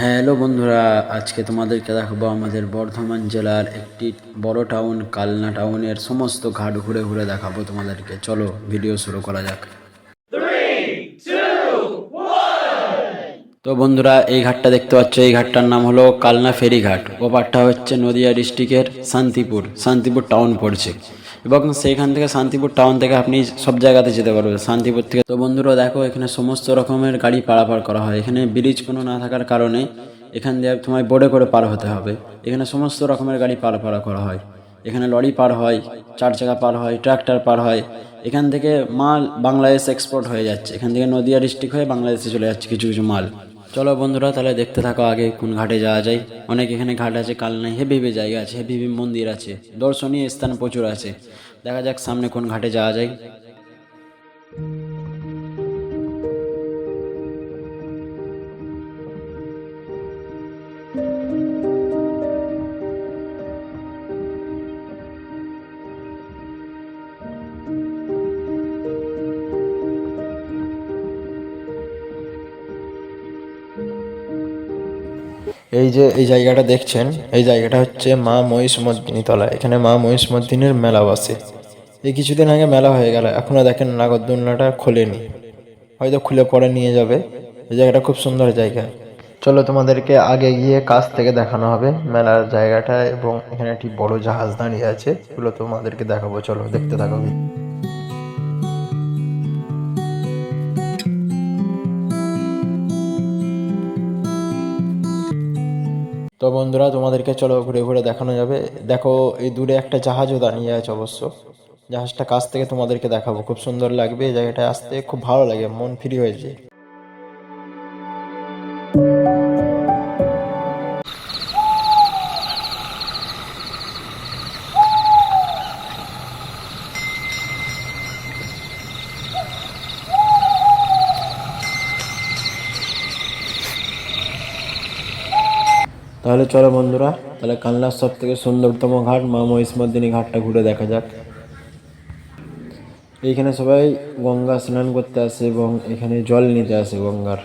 Hello বন্ধুরা, আজকে তোমাদেরকে দেখাবো আমাদের বর্ধমান জেলার একটি বড় টাউন কালনা টাউনের সমস্ত ঘাট ঘুরে ঘুরে দেখাবো তোমাদেরকে। চলো ভিডিও শুরু করা যাক। তো বন্ধুরা, এই ঘাটটা দেখতে পাচ্ছ, এই ঘাটটার নাম হলো কালনা ফেরিঘাট। ওপারটা হচ্ছে নদিয়া ডিস্ট্রিক্টের শান্তিপুর টাউন পড়ছে, এবং সেইখান থেকে শান্তিপুর টাউন থেকে আপনি সব জায়গাতে যেতে পারবেন শান্তিপুর থেকে। তো বন্ধুরা দেখো, এখানে সমস্ত রকমের গাড়ি পারাপার করা হয়। এখানে ব্রিজ কোনো না থাকার কারণে এখান দিয়ে তোমায় বোর্ডে করে পার হতে হবে। এখানে সমস্ত রকমের গাড়ি পারাপার করা হয়। এখানে লরি পার হয়, 4 চাকা পার হয়, ট্রাক্টর পার হয়। এখান থেকে মাল বাংলাদেশ এক্সপোর্ট হয়ে যাচ্ছে। এখান থেকে নদিয়া ডিস্ট্রিক্ট হয়ে বাংলাদেশে চলে যাচ্ছে কিছু কিছু মাল। চলো বন্ধুরা, তাহলে দেখতে থাকো আগে কোন ঘাটে যাওয়া যায়। অনেক এখানে ঘাট আছে, কালনায় হেভি হেভি জায়গা আছে, হেভি হেভি মন্দির আছে, দর্শনীয় স্থান প্রচুর আছে। দেখা যাক সামনে কোন ঘাটে যাওয়া যায়। এই যে এই জায়গাটা দেখছেন, এই জায়গাটা হচ্ছে মা মহিষমর্দিনী তলা। এখানে মা মহিষমর্দিনীর মেলা বসে। এই কিছুদিন আগে মেলা হয়ে গেল, এখনো দেখেন নাগরদোলনাটা খোলেনি, হয়তো খুলে পরে নিয়ে যাবে। এই জায়গাটা খুব সুন্দর জায়গা। চলো তোমাদেরকে আগে গিয়ে কাছ থেকে দেখানো হবে মেলার জায়গাটা, এবং এখানে একটি বড় জাহাজ দাঁড়িয়ে আছে, এগুলো তোমাদেরকে দেখাবো। চলো দেখতে থাকো। তো বন্ধুরা, তোমাদেরকে চলো ঘুরে ঘুরে দেখানো যাবে। দেখো, এই দূরে একটা জাহাজও দাঁড়িয়ে আছে অবশ্য। জাহাজটা কাছ থেকে তোমাদেরকে দেখাবো, খুব সুন্দর লাগবে। এই জায়গাটায় আসতে খুব ভালো লাগে, মন ফ্রি হয়ে যায়। তাহলে চলো বন্ধুরা, তাহলে কালনার সব থেকে সুন্দরতম ঘাট মা মহিষমর্দিনী ঘাটটা ঘুরে দেখা যাক। এইখানে সবাই গঙ্গা স্নান করতে আসে এবং এখানে জল নিতে আসে গঙ্গার।